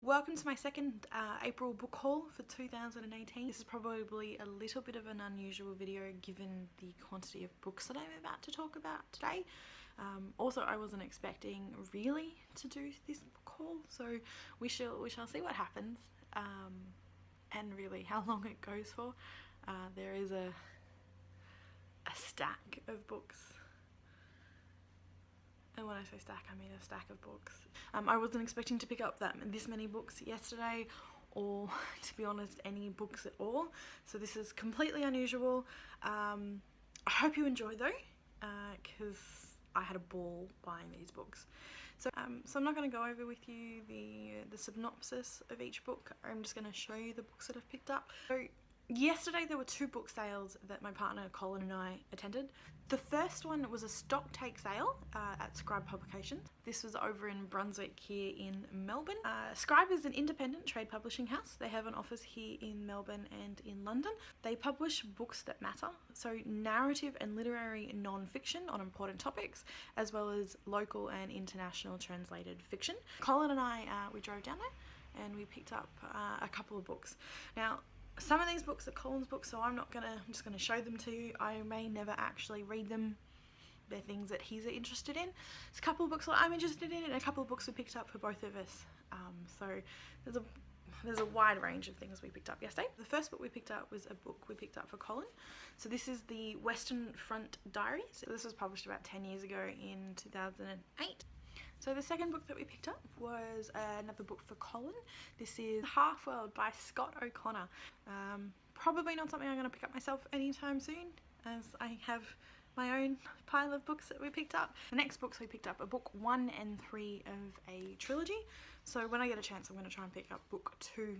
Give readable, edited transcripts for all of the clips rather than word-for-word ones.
Welcome to my second April book haul for 2018. This is probably a little bit of an unusual video given the quantity of books that I'm about to talk about today. Also, I wasn't expecting really to do this book haul, so we shall see what happens and really how long it goes for. There is a stack of books. And when I say stack, I mean a stack of books. I wasn't expecting to pick up this many books yesterday, or to be honest, any books at all. So this is completely unusual. I hope you enjoy though, because I had a ball buying these books. So I'm not going to go over with you the synopsis of each book. I'm just going to show you the books that I've picked up. So yesterday there were two book sales that my partner Colin and I attended. The first one was a stock take sale at Scribe Publications. This was over in Brunswick here in Melbourne. Scribe is an independent trade publishing house. They have an office here in Melbourne and in London. They publish books that matter, so narrative and literary non-fiction on important topics, as well as local and international translated fiction. Colin and I, we drove down there and we picked up a couple of books. Now, some of these books are Colin's books, so I'm just gonna show them to you. I may never actually read them. They're things that he's interested in. There's a couple of books that I'm interested in, and a couple of books we picked up for both of us. So there's a wide range of things we picked up yesterday. The first book we picked up was a book we picked up for Colin. So this is the Western Front Diaries. This was published about 10 years ago in 2008. So the second book that we picked up was another book for Colin. This is Half-World by Scott O'Connor. Probably not something I'm going to pick up myself anytime soon, as I have my own pile of books that we picked up. The next books we picked up are book 1 and 3 of a trilogy. So when I get a chance, I'm going to try and pick up book 2,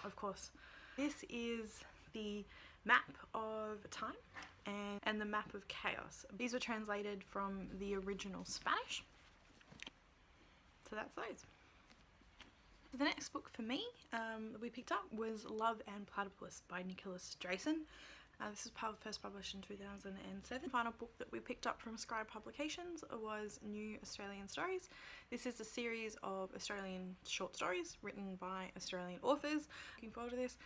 of course. This is the Map of Time and the Map of Chaos. These were translated from the original Spanish. So that's those. The next book for me that we picked up was Love and Platypus by Nicholas Drayson. This was first published in 2007. The final book that we picked up from Scribe Publications was New Australian Stories. This is a series of Australian short stories written by Australian authors. Looking forward to this.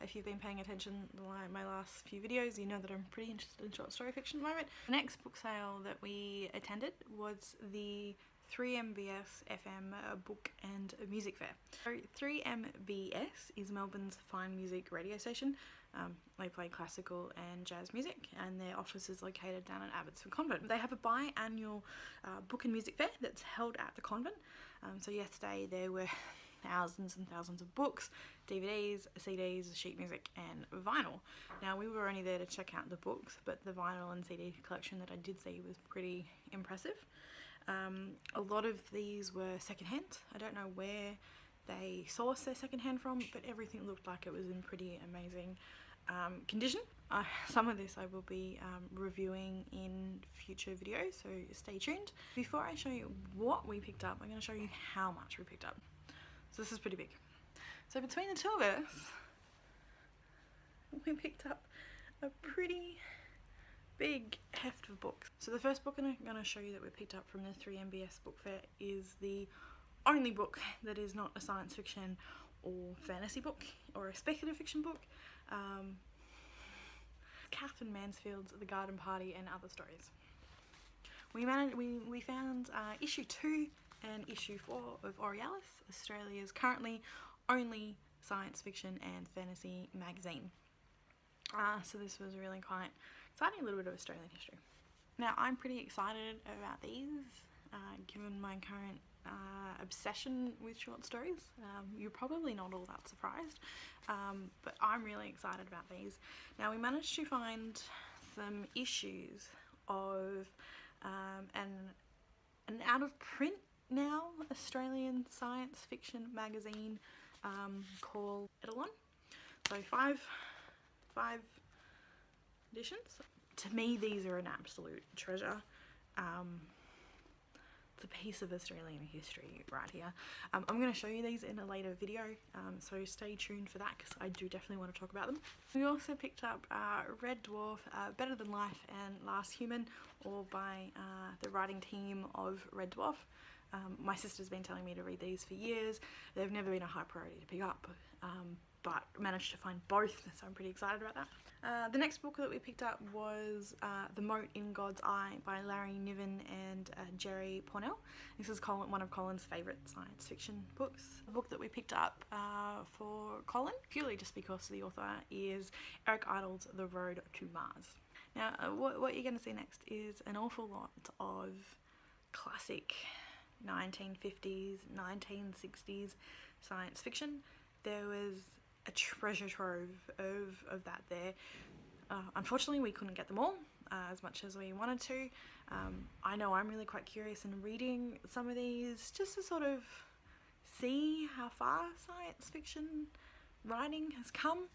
If you've been paying attention to my last few videos, you know that I'm pretty interested in short story fiction at the moment. The next book sale that we attended was the 3MBS FM book and music fair. So 3MBS is Melbourne's fine music radio station. They play classical and jazz music, and their office is located down at Abbotsford Convent. They have a biannual book and music fair that's held at the convent. So yesterday there were thousands and thousands of books, DVDs, CDs, sheet music and vinyl. Now we were only there to check out the books, but the vinyl and CD collection that I did see was pretty impressive. A lot of these were secondhand. I don't know where they sourced their secondhand from, but everything looked like it was in pretty amazing condition. Some of this I will be reviewing in future videos, so stay tuned. Before I show you what we picked up, I'm going to show you how much we picked up. So this is pretty big. So between the two of us, we picked up a pretty big heft of books. So the first book I'm going to show you that we picked up from the 3MBS book fair is the only book that is not a science fiction or fantasy book or a speculative fiction book. Catherine Mansfield's The Garden Party and Other Stories. We found issue 2 and issue 4 of Aurealis, Australia's currently only science fiction and fantasy magazine. So this was really quite exciting, a little bit of Australian history. Now I'm pretty excited about these, given my current obsession with short stories. You're probably not all that surprised, but I'm really excited about these. Now we managed to find some issues of an out of print now Australian science fiction magazine called Eidolon. So five editions. To me, these are an absolute treasure. It's a piece of Australian history right here. I'm going to show you these in a later video, so stay tuned for that because I do definitely want to talk about them. We also picked up Red Dwarf, Better Than Life and Last Human, all by the writing team of Red Dwarf. My sister's been telling me to read these for years. They've never been a high priority to pick up, but managed to find both, so I'm pretty excited about that. The next book that we picked up was The Mote in God's Eye by Larry Niven and Jerry Pournelle. This is one of Colin's favourite science fiction books. The book that we picked up for Colin, purely just because the author is Eric Idle's The Road to Mars. Now, what you're going to see next is an awful lot of classic 1950s, 1960s science fiction. There was a treasure trove of that there. Unfortunately, we couldn't get them all as much as we wanted to. I know I'm really quite curious in reading some of these just to sort of see how far science fiction writing has come.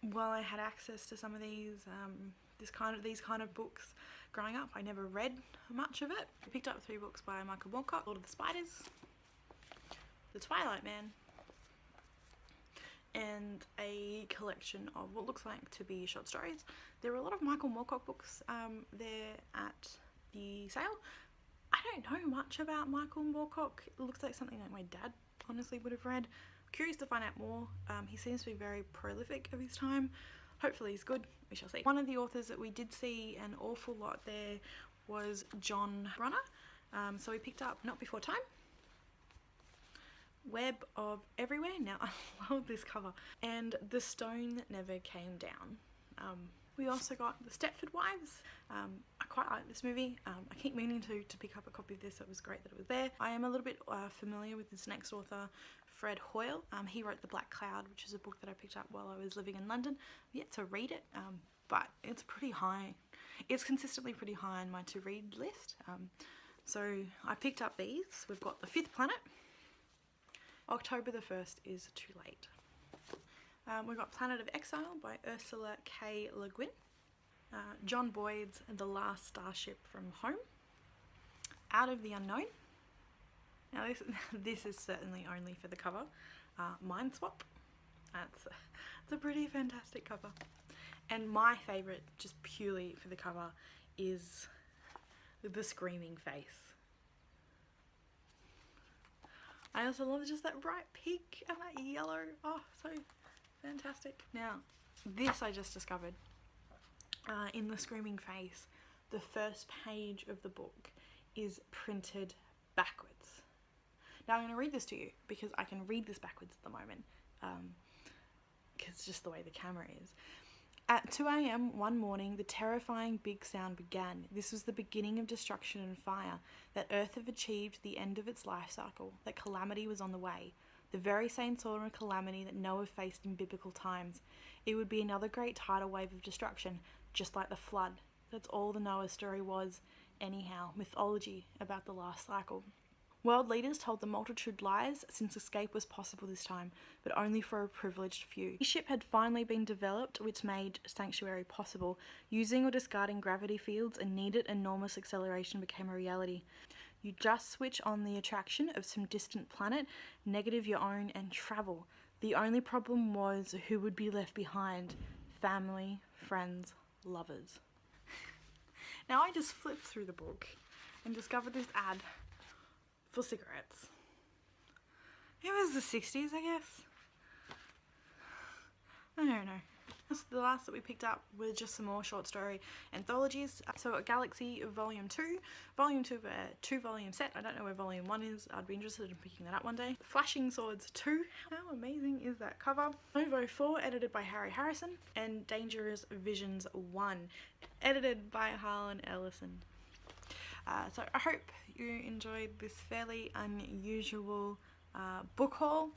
While I had access to some of these kind of books growing up, I never read much of it. I picked up 3 books by Michael Moorcock: Lord of the Spiders, The Twilight Man, and a collection of what looks like to be short stories. There were a lot of Michael Moorcock books there at the sale. I don't know much about Michael Moorcock. It looks like something like my dad honestly would have read. Curious to find out more. He seems to be very prolific of his time. Hopefully he's good, we shall see. One of the authors that we did see an awful lot there was John Brunner. So we picked up Not Before Time, Web of Everywhere. Now I love this cover. And The Stone That Never Came Down. We also got The Stepford Wives. I quite like this movie. I keep meaning to pick up a copy of this, so it was great that it was there. I am a little bit familiar with this next author, Fred Hoyle. He wrote The Black Cloud, which is a book that I picked up while I was living in London. I've yet to read it, but it's pretty high. It's consistently pretty high on my to-read list. So I picked up these. We've got The Fifth Planet. October the 1st is too late. We've got Planet of Exile by Ursula K. Le Guin. John Boyd's The Last Starship from Home. Out of the Unknown. Now this is certainly only for the cover. Mind Swap. It's a pretty fantastic cover. And my favourite, just purely for the cover, is The Screaming Face. I also love just that bright pink and that yellow. Oh, so fantastic. Now, this I just discovered. In The Screaming Face, the first page of the book is printed backwards. Now I'm going to read this to you because I can read this backwards at the moment, because it's just the way the camera is. At 2 a.m. one morning, the terrifying big sound began. This was the beginning of destruction and fire, that Earth had achieved the end of its life cycle, that calamity was on the way. The very same sort of calamity that Noah faced in biblical times. It would be another great tidal wave of destruction, just like the flood. That's all the Noah story was, anyhow, mythology about the last cycle. World leaders told the multitude lies since escape was possible this time, but only for a privileged few. A ship had finally been developed which made sanctuary possible. Using or discarding gravity fields and needed enormous acceleration became a reality. You just switch on the attraction of some distant planet, negative your own, and travel. The only problem was who would be left behind. Family, friends, lovers. Now I just flipped through the book and discovered this ad for cigarettes. It was the 60s, I guess. I don't know. The last that we picked up were just some more short story anthologies. So at Galaxy Volume 2. Volume 2 of a 2-volume set. I don't know where Volume 1 is. I'd be interested in picking that up one day. Flashing Swords 2. How amazing is that cover? Novo 4, edited by Harry Harrison. And Dangerous Visions 1, edited by Harlan Ellison. So I hope you enjoyed this fairly unusual book haul.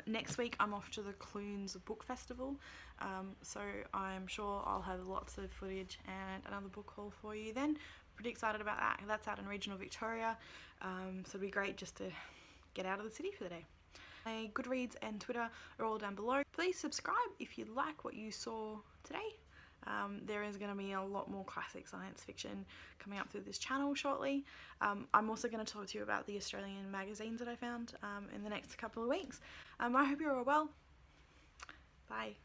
Next week I'm off to the Clunes Book Festival, so I'm sure I'll have lots of footage and another book haul for you then. Pretty excited about that. That's out in regional Victoria, so it'll be great just to get out of the city for the day. My Goodreads and Twitter are all down below. Please subscribe if you like what you saw today. There is going to be a lot more classic science fiction coming up through this channel shortly. I'm also going to talk to you about the Australian magazines that I found in the next couple of weeks. I hope you're all well. Bye.